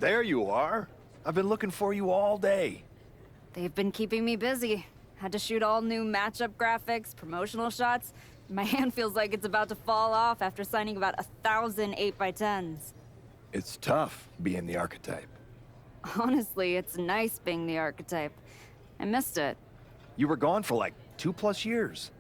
There you are. I've been looking for you all day. They've been keeping me busy. Had to shoot all new matchup graphics, promotional shots. My hand feels like it's about to fall off after signing about 1,000 8x10s. It's tough being the archetype. Honestly, it's nice being the archetype. I missed it. You were gone for like 2+ years.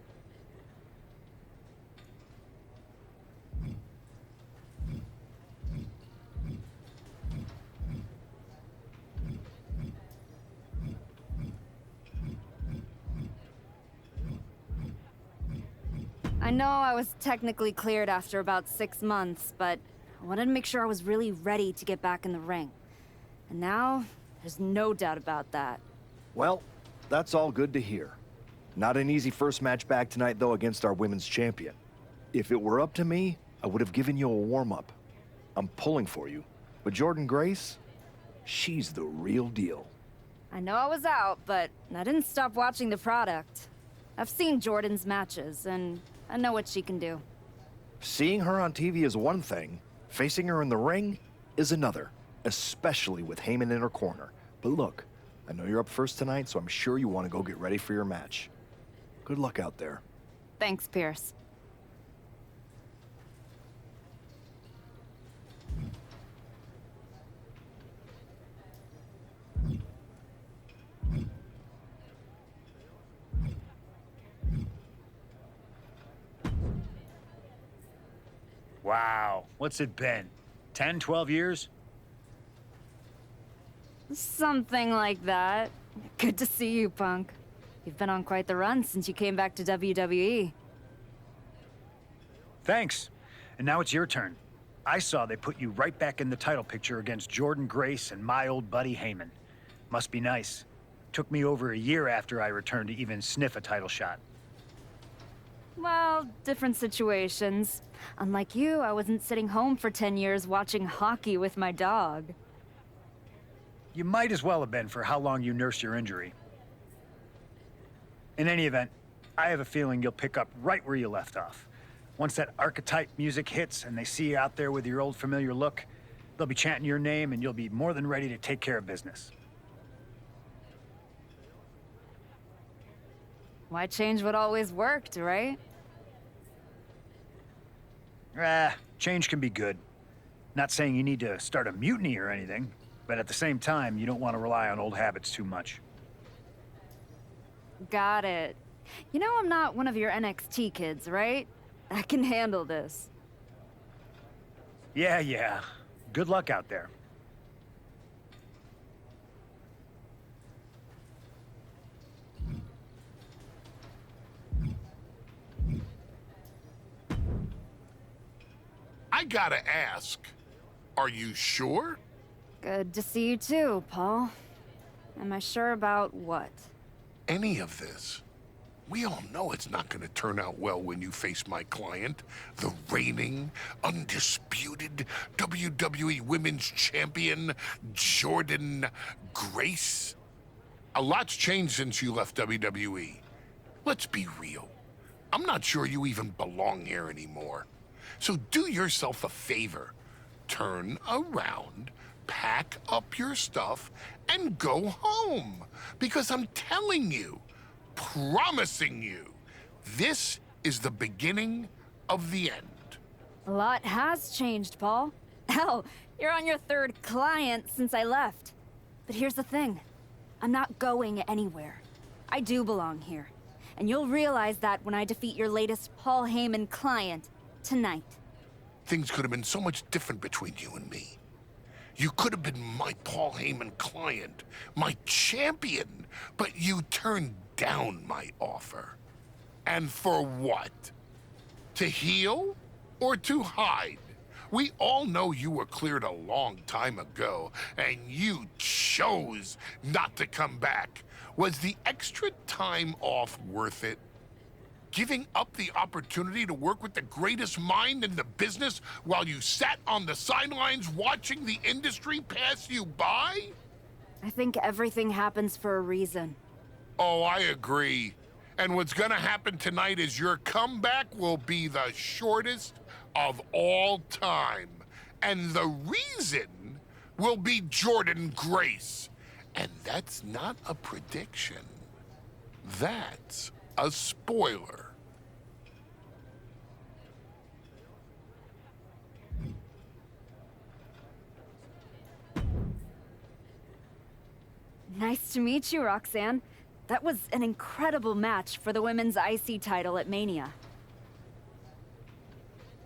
I know I was technically cleared after about 6 months, but I wanted to make sure I was really ready to get back in the ring. And now, there's no doubt about that. Well, that's all good to hear. Not an easy first match back tonight, though, against our women's champion. If it were up to me, I would have given you a warm-up. I'm pulling for you. But Jordynne Grace, she's the real deal. I know I was out, but I didn't stop watching the product. I've seen Jordynne's matches, and I know what she can do. Seeing her on TV is one thing. Facing her in the ring is another, especially with Heyman in her corner. But look, I know you're up first tonight, so I'm sure you want to go get ready for your match. Good luck out there. Thanks, Pierce. Wow, what's it been? 10, 12 years? Something like that. Good to see you, Punk. You've been on quite the run since you came back to WWE. Thanks. And now it's your turn. I saw they put you right back in the title picture against Jordynne Grace and my old buddy Heyman. Must be nice. Took me over a year after I returned to even sniff a title shot. Well, different situations. Unlike you, I wasn't sitting home for 10 years watching hockey with my dog. You might as well have been for how long you nursed your injury. In any event, I have a feeling you'll pick up right where you left off. Once that archetype music hits and they see you out there with your old familiar look, they'll be chanting your name and you'll be more than ready to take care of business. Why change what always worked, right? Change can be good. Not saying you need to start a mutiny or anything, but at the same time, you don't want to rely on old habits too much. Got it. You know I'm not one of your NXT kids, right? I can handle this. Yeah. Good luck out there. I gotta ask, are you sure? Good to see you too, Paul. Am I sure about what? Any of this? We all know it's not gonna turn out well when you face my client, the reigning, undisputed WWE Women's Champion, Jordynne Grace. A lot's changed since you left WWE. Let's be real. I'm not sure you even belong here anymore. So do yourself a favor. Turn around, pack up your stuff, and go home. Because I'm telling you, promising you, this is the beginning of the end. A lot has changed, Paul. Hell, you're on your 3rd client since I left. But here's the thing. I'm not going anywhere. I do belong here. And you'll realize that when I defeat your latest Paul Heyman client tonight. Things could have been so much different between you and me. You could have been my Paul Heyman client, my champion, but you turned down my offer. And for what? To heal or to hide? We all know you were cleared a long time ago, and you chose not to come back. Was the extra time off worth it? Giving up the opportunity to work with the greatest mind in the business while you sat on the sidelines watching the industry pass you by? I think everything happens for a reason. Oh, I agree. And what's gonna happen tonight is your comeback will be the shortest of all time. And the reason will be Jordan Grace. And that's not a prediction. That's a spoiler. Nice to meet you, Roxanne. That was an incredible match for the women's IC title at Mania.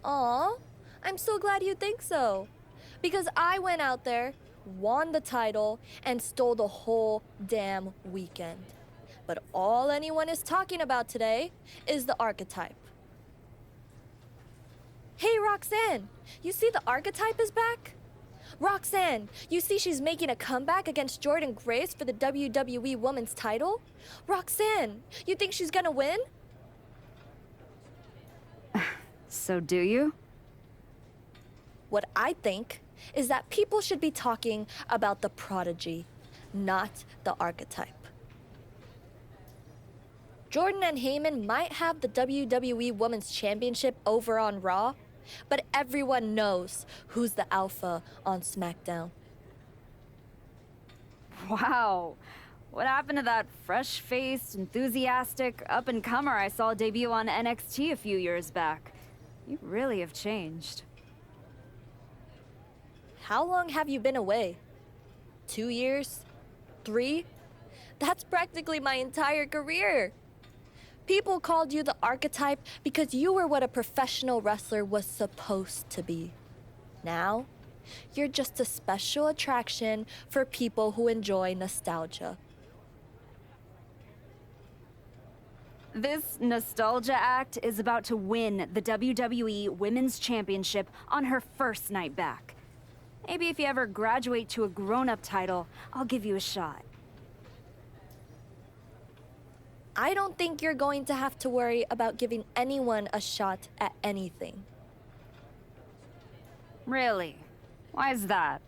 Aw, I'm so glad you think so. Because I went out there, won the title, and stole the whole damn weekend. But all anyone is talking about today is the archetype. Hey, Roxanne, you see the archetype is back? Roxanne, you see she's making a comeback against Jordan Grace for the WWE Women's title? Roxanne, you think she's gonna win? So do you? What I think is that people should be talking about the prodigy, not the archetype. Jordan and Heyman might have the WWE Women's Championship over on Raw, but everyone knows who's the alpha on SmackDown. Wow. What happened to that fresh-faced, enthusiastic up-and-comer I saw debut on NXT a few years back? You really have changed. How long have you been away? 2 years? 3? That's practically my entire career. People called you the archetype because you were what a professional wrestler was supposed to be. Now, you're just a special attraction for people who enjoy nostalgia. This nostalgia act is about to win the WWE Women's Championship on her first night back. Maybe if you ever graduate to a grown-up title, I'll give you a shot. I don't think you're going to have to worry about giving anyone a shot at anything. Really? Why is that?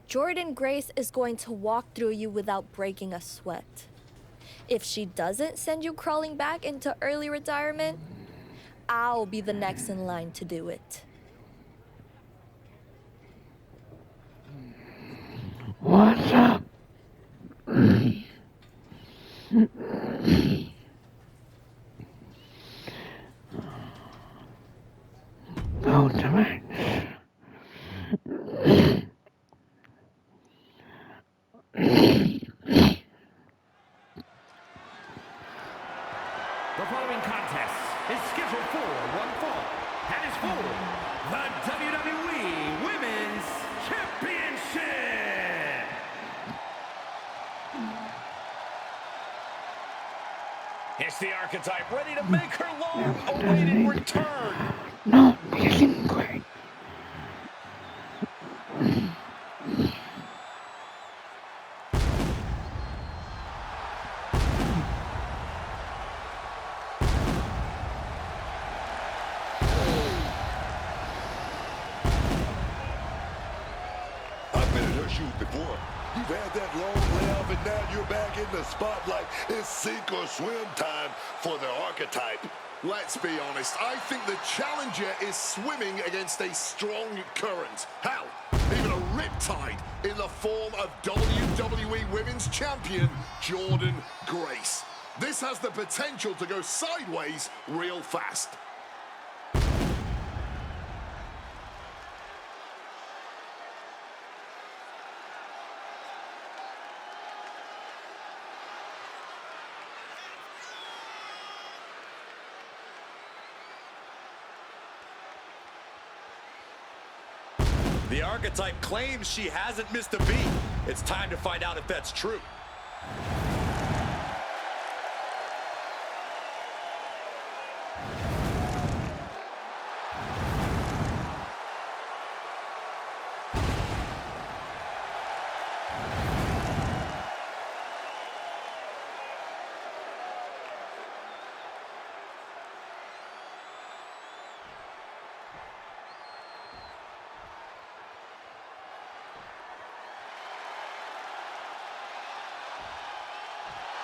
Jordan Grace is going to walk through you without breaking a sweat. If she doesn't send you crawling back into early retirement, I'll be the next in line to do it. What's up? Ultimate. The following contest is scheduled for one fall and is for the WWE Women's Championship. It's the archetype ready to make her long-awaited return. Not feeling great. I've been in her shoes before. You've had that long layoff and now you're back in the spotlight. It's sink or swim time for the archetype. Let's be honest, I think the challenger is swimming against a strong current. Hell, even a riptide in the form of WWE Women's Champion Jordan Grace. This has the potential to go sideways real fast. The archetype claims she hasn't missed a beat. It's time to find out if that's true.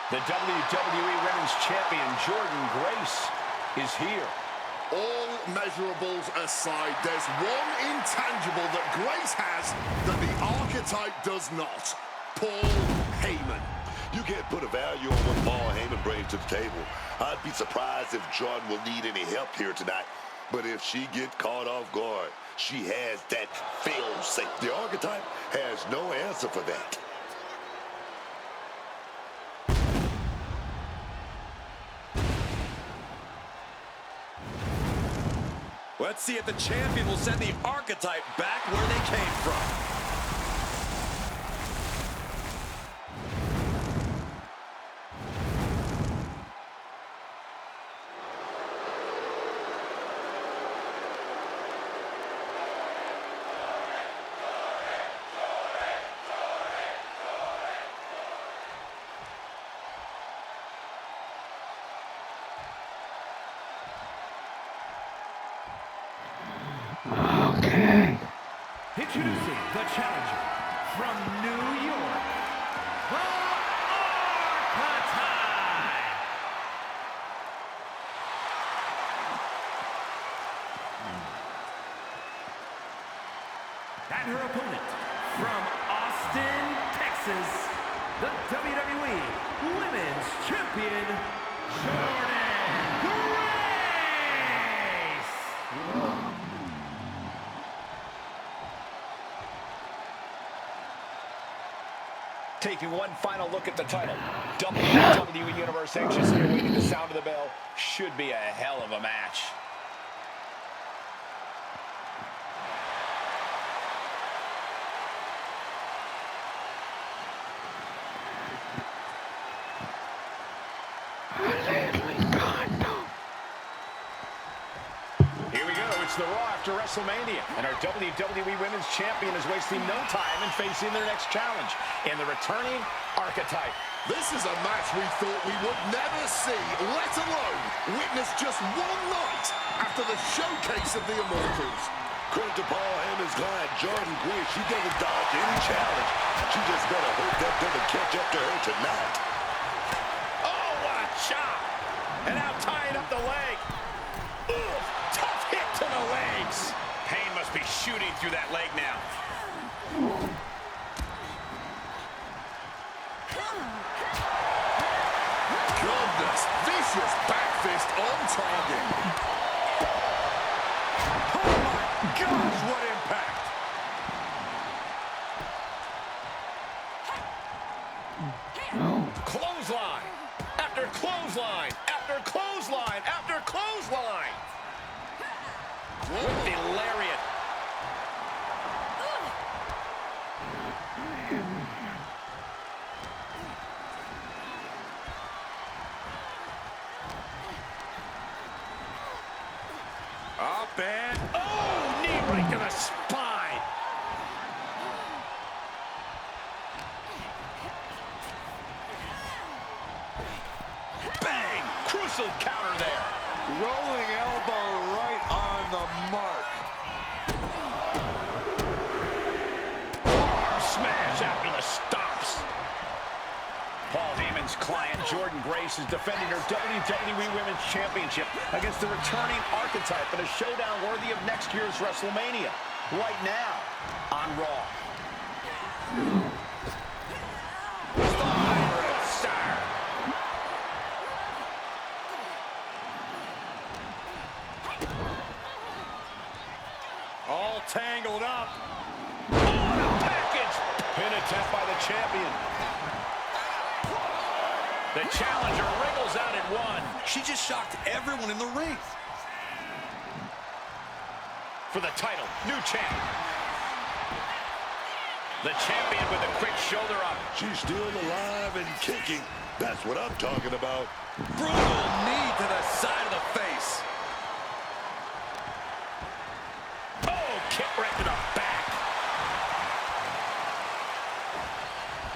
The WWE Women's Champion Jordan Grace is here. All measurables aside, there's one intangible that Grace has that the archetype does not. Paul Heyman. You can't put a value on what Paul Heyman brings to the table. I'd be surprised if Jordan will need any help here tonight. But if she gets caught off guard, she has that fail-safe. The archetype has no answer for that. Let's see if the champion will send the archetype back where they came from. Okay. Introducing the challenger from New York, the Archetype. And her opponent from Austin, Texas, the WWE Women's Champion, Jordan Grace. Taking one final look at the title. WWE Universe anxiously awaiting the sound of the bell. Should be a hell of a match. Here we go. It's the Raw after WrestleMania. And our WWE Women's Champion is wasting no time in facing their next challenge in the returning Archetype. This is a match we thought we would never see, let alone witness just one night after the showcase of the Immortals. Credit to Paul Heyman's client, Jordan Grace. She doesn't dodge any challenge. She just better hope that doesn't catch up to her tonight. Oh, what a chop! And now tying up the leg. Ugh, tough hit to the legs. Pain must be shooting through that leg now. Goodness, vicious back fist on target. Oh my gosh, what impact! Clothesline after clothesline after clothesline after clothesline. With the lariat. Up and oh, knee right to the spine. Bang! Crucial counter there. Rolling elbow right on the mark. Arm smash after the stops. Paul Heyman's client, Jordan Grace, is defending her WWE Women's Championship against the returning Archetype in a showdown worthy of next year's WrestleMania. Right now, on Raw. Star. All tangled up. Oh, what a package! Pin attempt by the champion. The challenger wriggles out at one. She just shocked everyone in the ring. For the title, new champ. The champion with a quick shoulder up. She's still alive and kicking. That's what I'm talking about. Brutal knee to the side of the face. Oh, kick right to the back.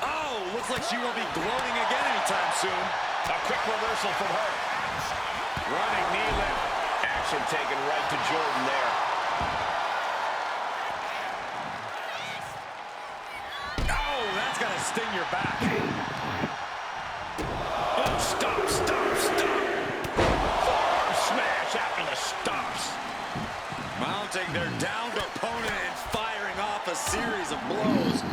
Oh, looks like she won't be gloating again anytime soon. A quick reversal from her. Running knee lift. Action taken right to Jordan there. Oh, that's gonna sting your back. Oh, stop, stop, stop. Forearm smash after the stops. series of blows.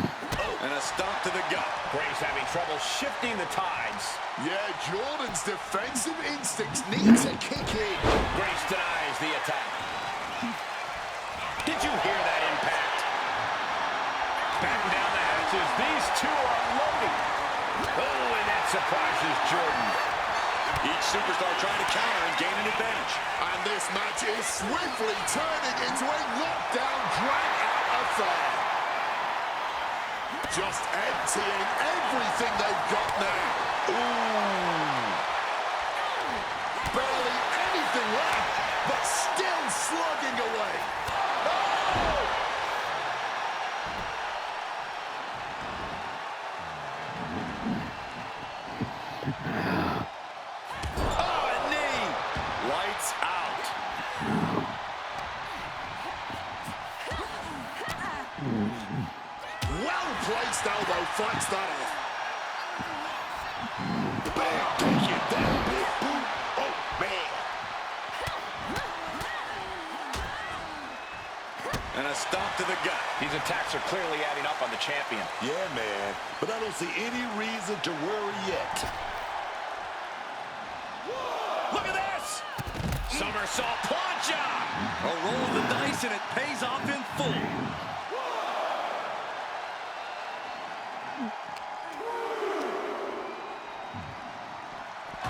And a stomp to the gut. Grace having trouble shifting the tides. Yeah, Jordan's defensive instincts need to kick in. Grace denies the attack. Did you hear that impact? Batten down the hatches. These two are loading. Oh, and that surprises Jordan. Each superstar trying to counter and gain an advantage. And this match is swiftly turning into a knockdown, drag-out affair. Just emptying everything they've got now. Ooh. Barely anything left, but still slugging away. Oh! Oh, a knee. Lights out. Well-placed elbow fights that off. Bam, take it down, big boot. Oh, man. And a stomp to the gut. These attacks are clearly adding up on the champion. Yeah, man. But I don't see any reason to worry yet. Look at this! Somersault plancha! A roll of the dice and it pays off in full.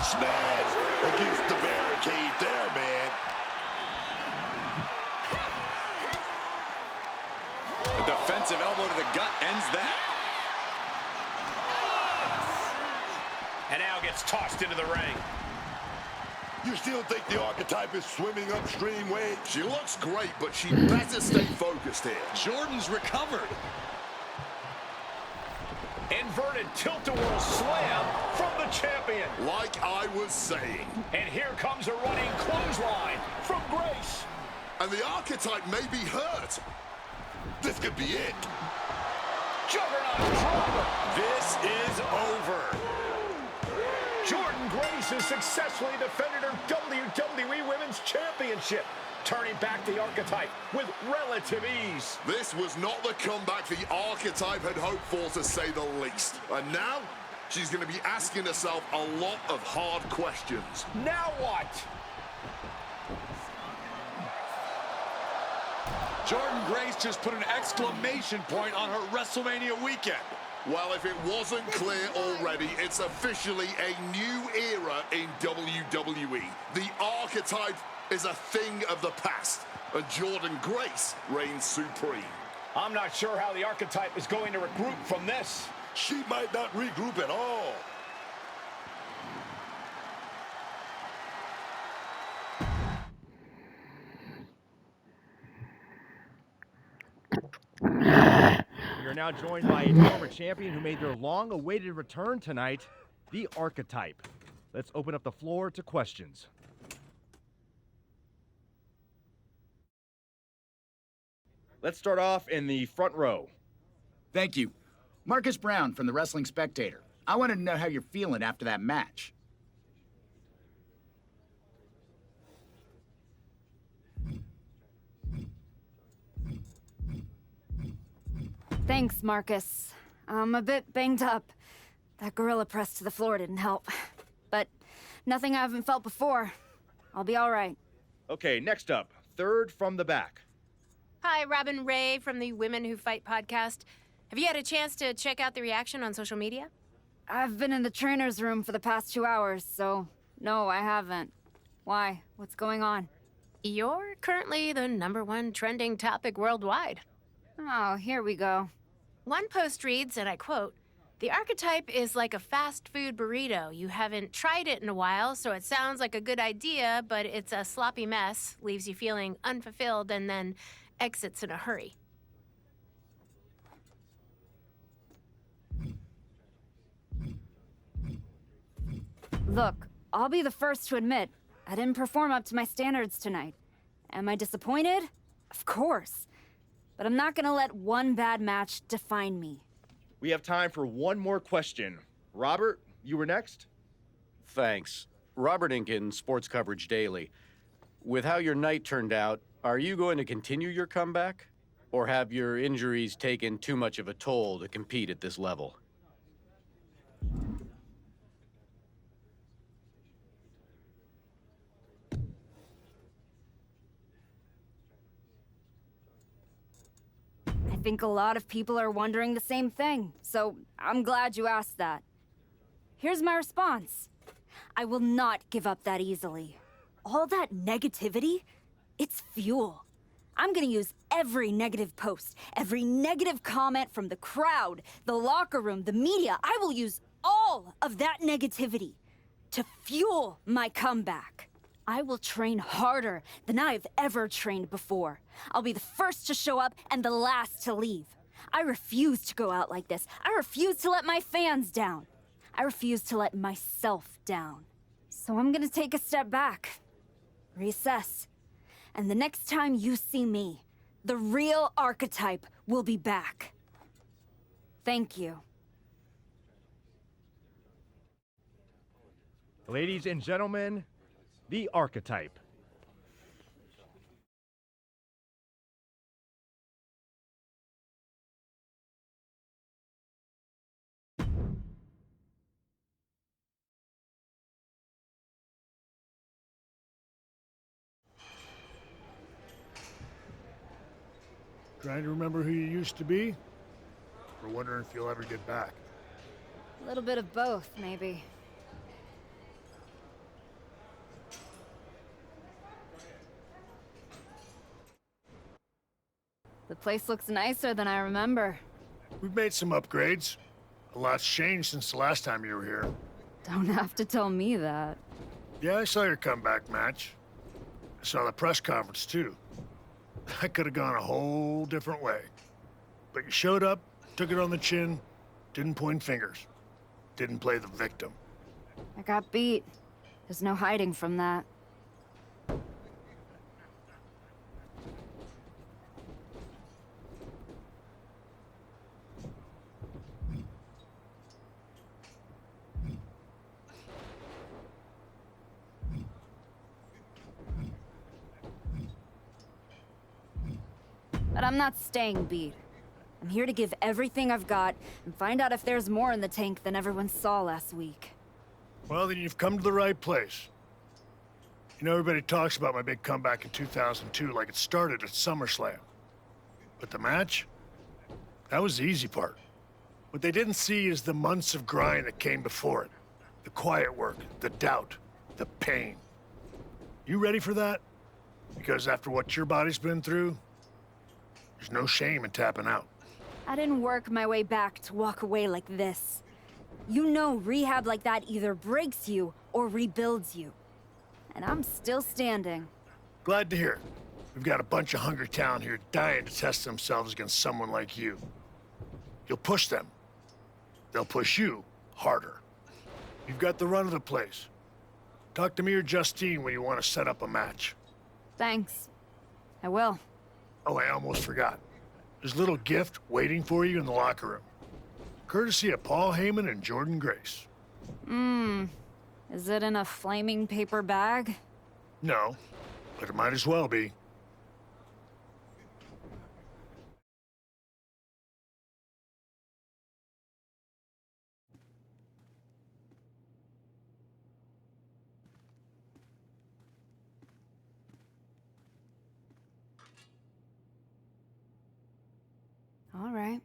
Smash against the barricade there, man. A defensive elbow to the gut ends that. And now gets tossed into the ring. You still think the archetype is swimming upstream, Wade? She looks great, but she better stay focused here. Jordan's recovered. Inverted tilt-a-whirl slam from the champion. Like I was saying. And here comes a running clothesline from Grace. And the archetype may be hurt. This could be it. Juggernaut driver. This is over. Jordan Grace has successfully defended her WWE Women's Championship, turning back the archetype with relative ease. This was not the comeback the archetype had hoped for, to say the least. And now, she's going to be asking herself a lot of hard questions. Now what? Jordan Grace just put an exclamation point on her WrestleMania weekend. Well, if it wasn't clear already, it's officially a new era in WWE. The archetype is a thing of the past, and Jordan Grace reigns supreme. I'm not sure how the archetype is going to regroup from this. She might not regroup at all. We are now joined by a former champion who made their long-awaited return tonight, the Archetype. Let's open up the floor to questions. Let's start off in the front row. Thank you. Marcus Brown from the Wrestling Spectator. I wanted to know how you're feeling after that match. Thanks, Marcus. I'm a bit banged up. That gorilla press to the floor didn't help. But nothing I haven't felt before. I'll be all right. Okay, next up, third from the back. Hi, Robin Ray from the Women Who Fight podcast. Have you had a chance to check out the reaction on social media? I've been in the trainer's room for the past 2 hours, so no, I haven't. Why? What's going on? You're currently the #1 trending topic worldwide. Oh, here we go. One post reads, and I quote, "The archetype is like a fast food burrito. You haven't tried it in a while, so it sounds like a good idea, but it's a sloppy mess, leaves you feeling unfulfilled, and then exits in a hurry." Look, I'll be the first to admit, I didn't perform up to my standards tonight. Am I disappointed? Of course. But I'm not gonna let one bad match define me. We have time for one more question. Robert, you were next? Thanks. Robert Inkin, Sports Coverage Daily. With how your night turned out, are you going to continue your comeback? Or have your injuries taken too much of a toll to compete at this level? I think a lot of people are wondering the same thing, so I'm glad you asked that. Here's my response. I will not give up that easily. All that negativity, it's fuel. I'm gonna use every negative post, every negative comment from the crowd, the locker room, the media. I will use all of that negativity to fuel my comeback. I will train harder than I've ever trained before. I'll be the first to show up and the last to leave. I refuse to go out like this. I refuse to let my fans down. I refuse to let myself down. So I'm gonna take a step back, reassess. And the next time you see me, the real archetype will be back. Thank you. Ladies and gentlemen, the archetype. Trying to remember who you used to be? Or wondering if you'll ever get back? A little bit of both, maybe. The place looks nicer than I remember. We've made some upgrades. A lot's changed since the last time you were here. Don't have to tell me that. Yeah, I saw your comeback match. I saw the press conference, too. I could have gone a whole different way. But you showed up, took it on the chin, didn't point fingers. Didn't play the victim. I got beat. There's no hiding from that. But I'm not staying beat. I'm here to give everything I've got and find out if there's more in the tank than everyone saw last week. Well, then you've come to the right place. You know, everybody talks about my big comeback in 2002 like it started at SummerSlam. But the match? That was the easy part. What they didn't see is the months of grind that came before it. The quiet work, the doubt, the pain. You ready for that? Because after what your body's been through, there's no shame in tapping out. I didn't work my way back to walk away like this. You know rehab like that either breaks you or rebuilds you. And I'm still standing. Glad to hear it. We've got a bunch of hungry talent here dying to test themselves against someone like you. You'll push them. They'll push you harder. You've got the run of the place. Talk to me or Justine when you want to set up a match. Thanks. I will. Oh, I almost forgot. There's a little gift waiting for you in the locker room. Courtesy of Paul Heyman and Jordan Grace. Is it in a flaming paper bag? No, but it might as well be. All right.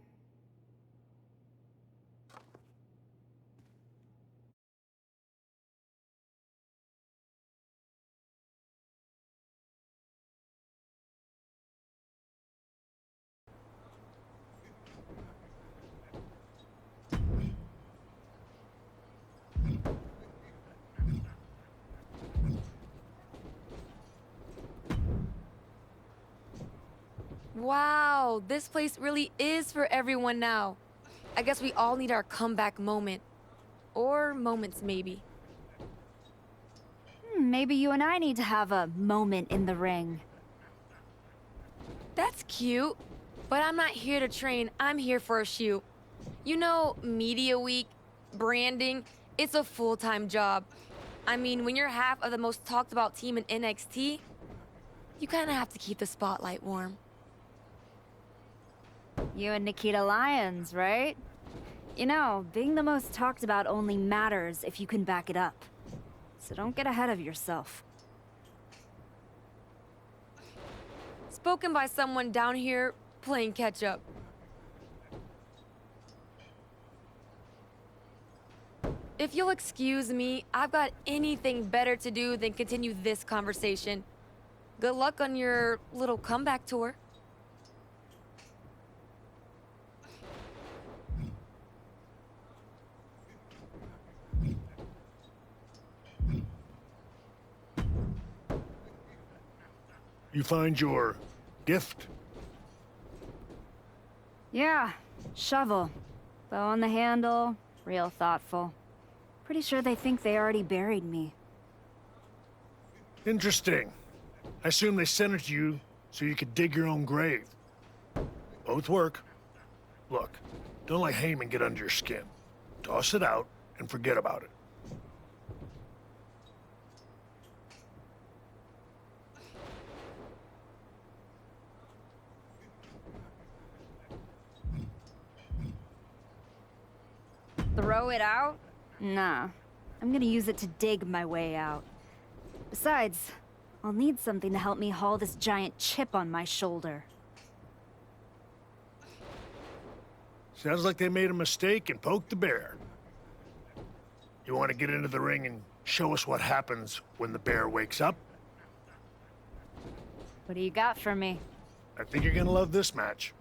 Wow, this place really is for everyone now. I guess we all need our comeback moment. Or moments, maybe. Maybe you and I need to have a moment in the ring. That's cute. But I'm not here to train, I'm here for a shoot. You know, media week, branding, it's a full-time job. I mean, when you're half of the most talked about team in NXT, you kind of have to keep the spotlight warm. You and Nikita Lyons, right? You know, being the most talked about only matters if you can back it up. So don't get ahead of yourself. Spoken by someone down here playing catch-up. If you'll excuse me, I've got anything better to do than continue this conversation. Good luck on your little comeback tour. You find your gift? Yeah, shovel. Bow on the handle, real thoughtful. Pretty sure they think they already buried me. Interesting. I assume they sent it to you so you could dig your own grave. Both work. Look, don't let Heyman get under your skin. Toss it out and forget about it. Throw it out? Nah. I'm gonna use it to dig my way out. Besides, I'll need something to help me haul this giant chip on my shoulder. Sounds like they made a mistake and poked the bear. You want to get into the ring and show us what happens when the bear wakes up? What do you got for me? I think you're gonna love this match.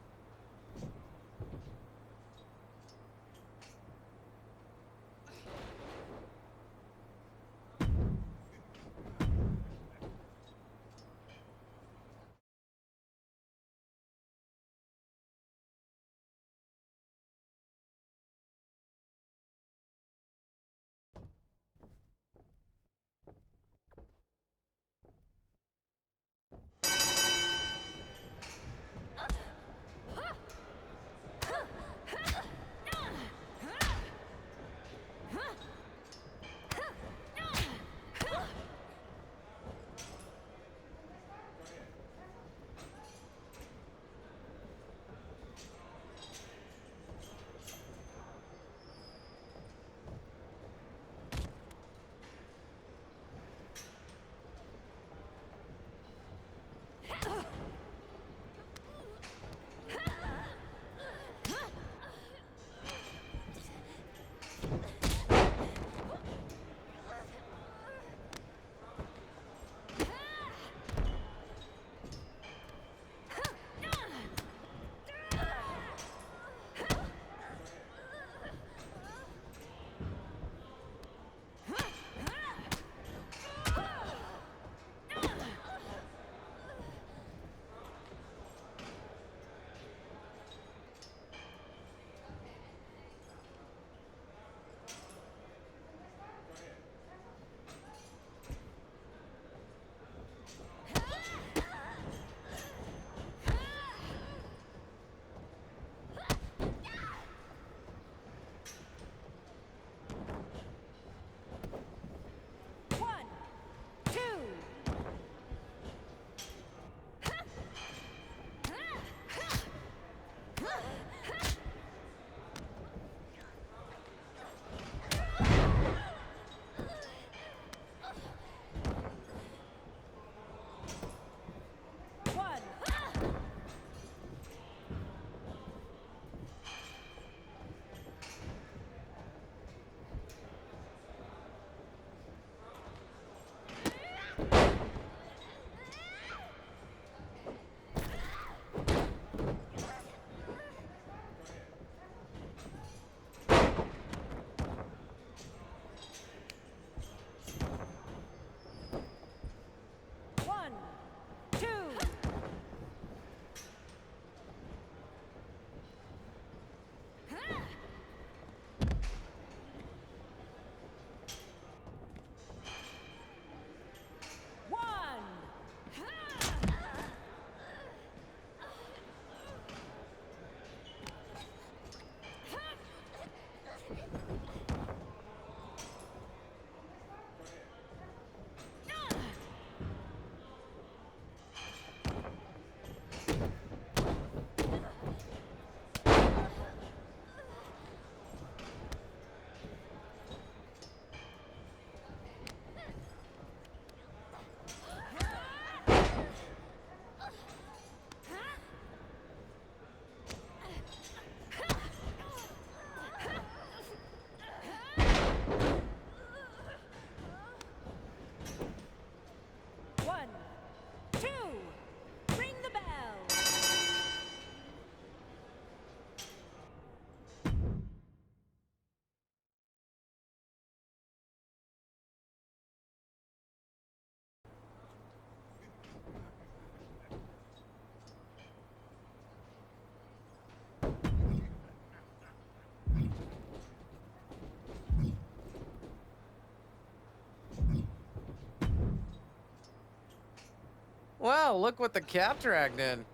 Well, look what the cat dragged in.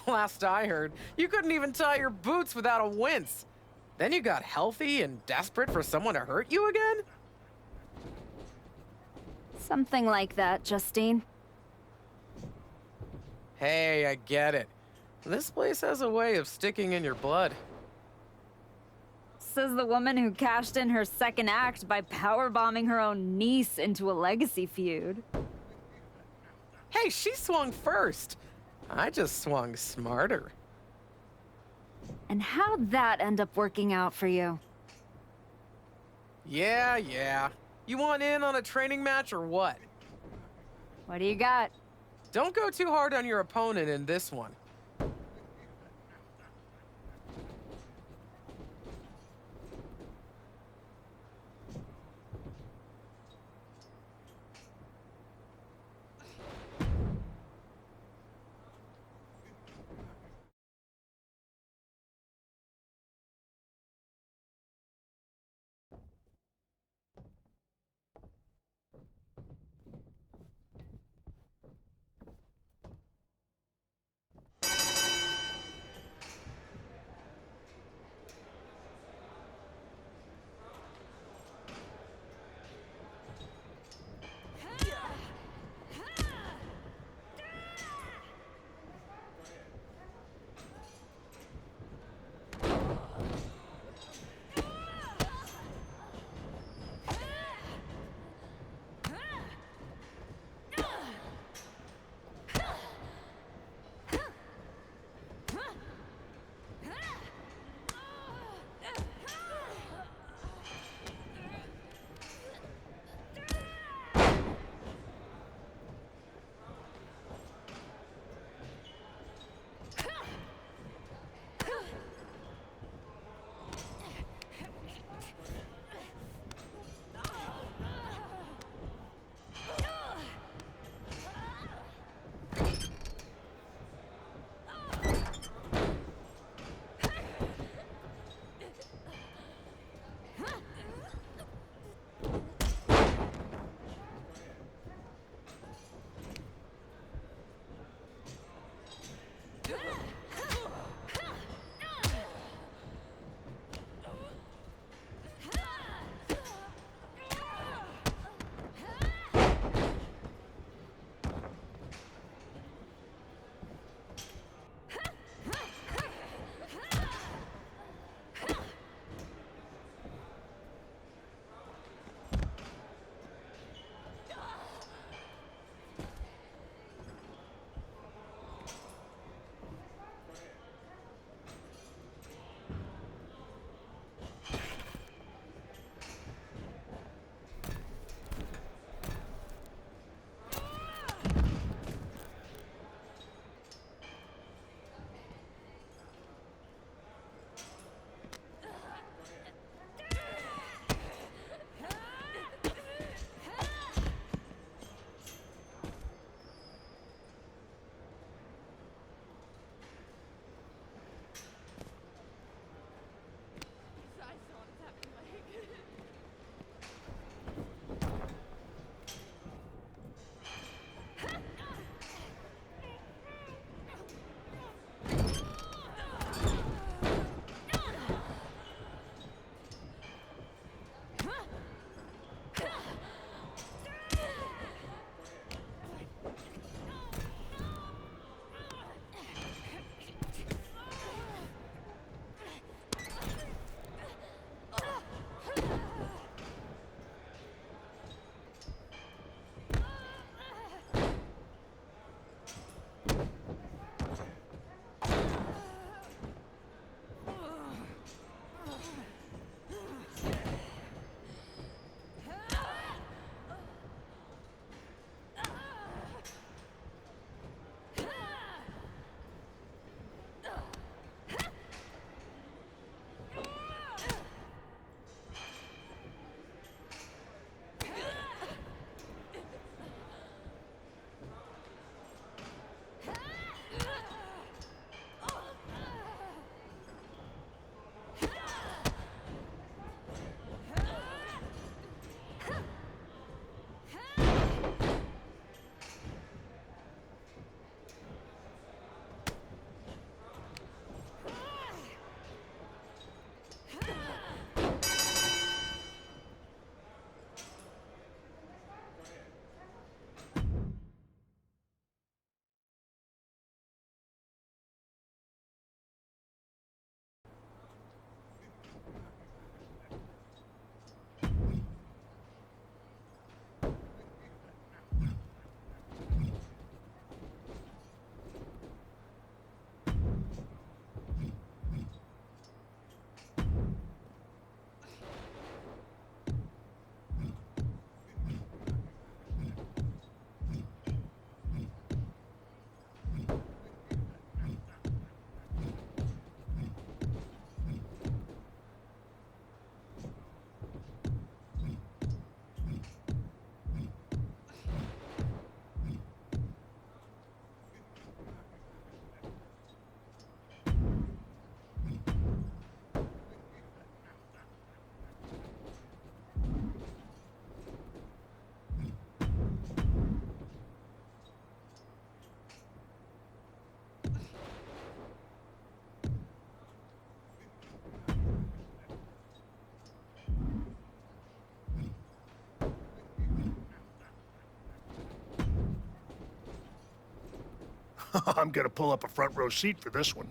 Last I heard, you couldn't even tie your boots without a wince. Then you got healthy and desperate for someone to hurt you again? Something like that, Justine. Hey, I get it. This place has a way of sticking in your blood. Says the woman who cashed in her second act by powerbombing her own niece into a legacy feud. Hey, she swung first. I just swung smarter. And how'd that end up working out for you? Yeah. You want in on a training match or what? What do you got? Don't go too hard on your opponent in this one. I'm gonna pull up a front row seat for this one.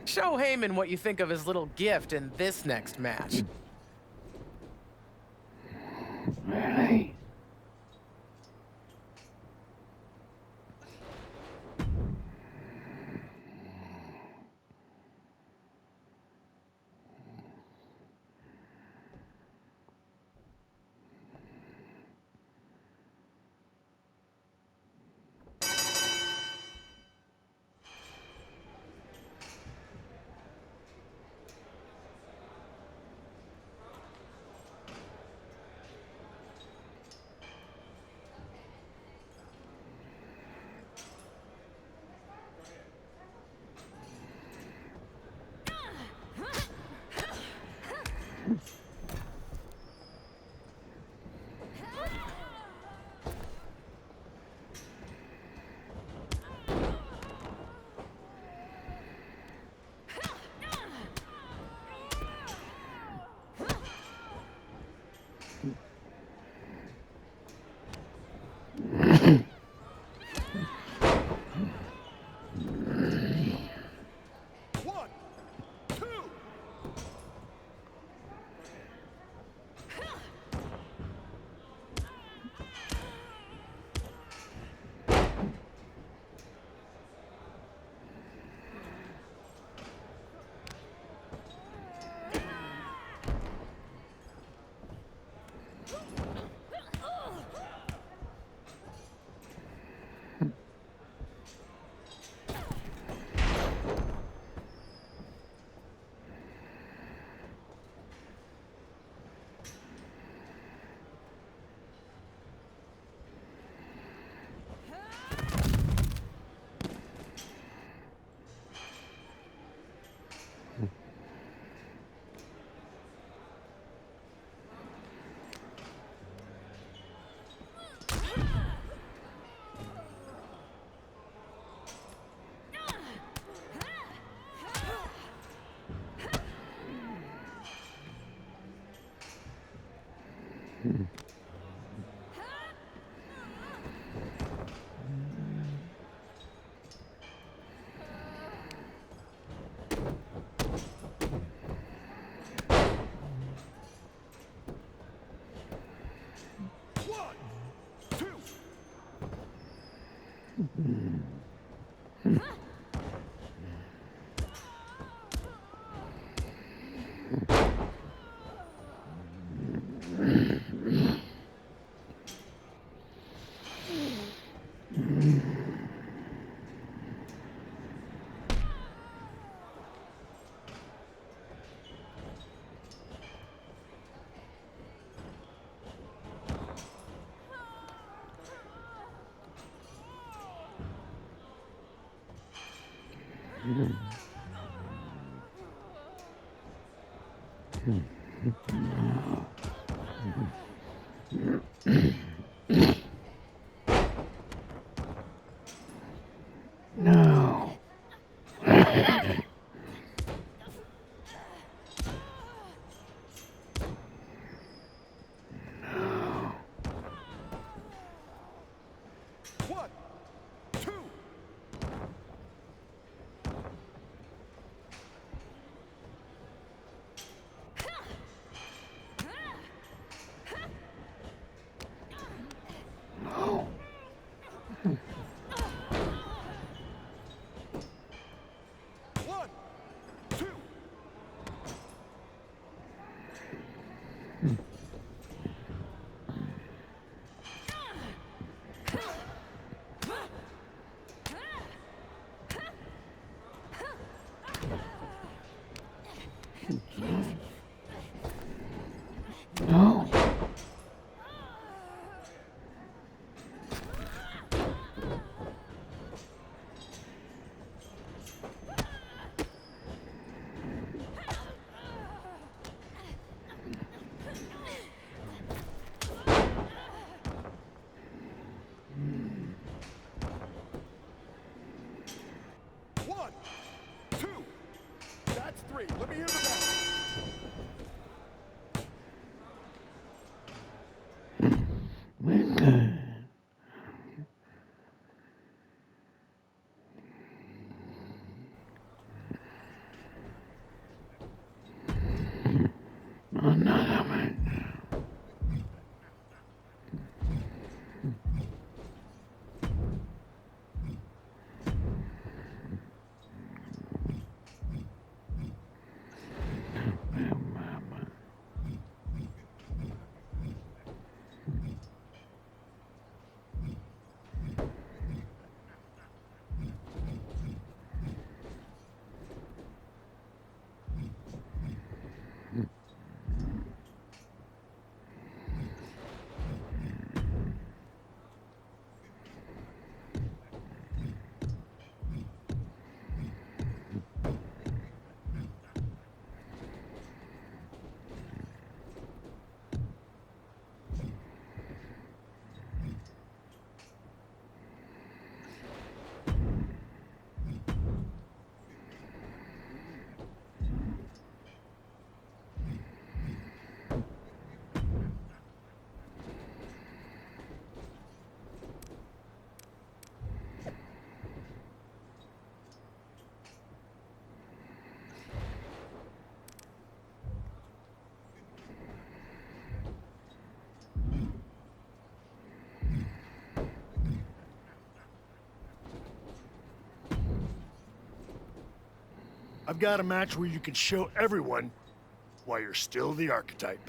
Show Heyman what you think of his little gift in this next match. Really? No. One, two. No. One, two. No. One, two. That's three. Let me hear the count. Winter. Another one. I've got a match where you can show everyone why you're still the archetype.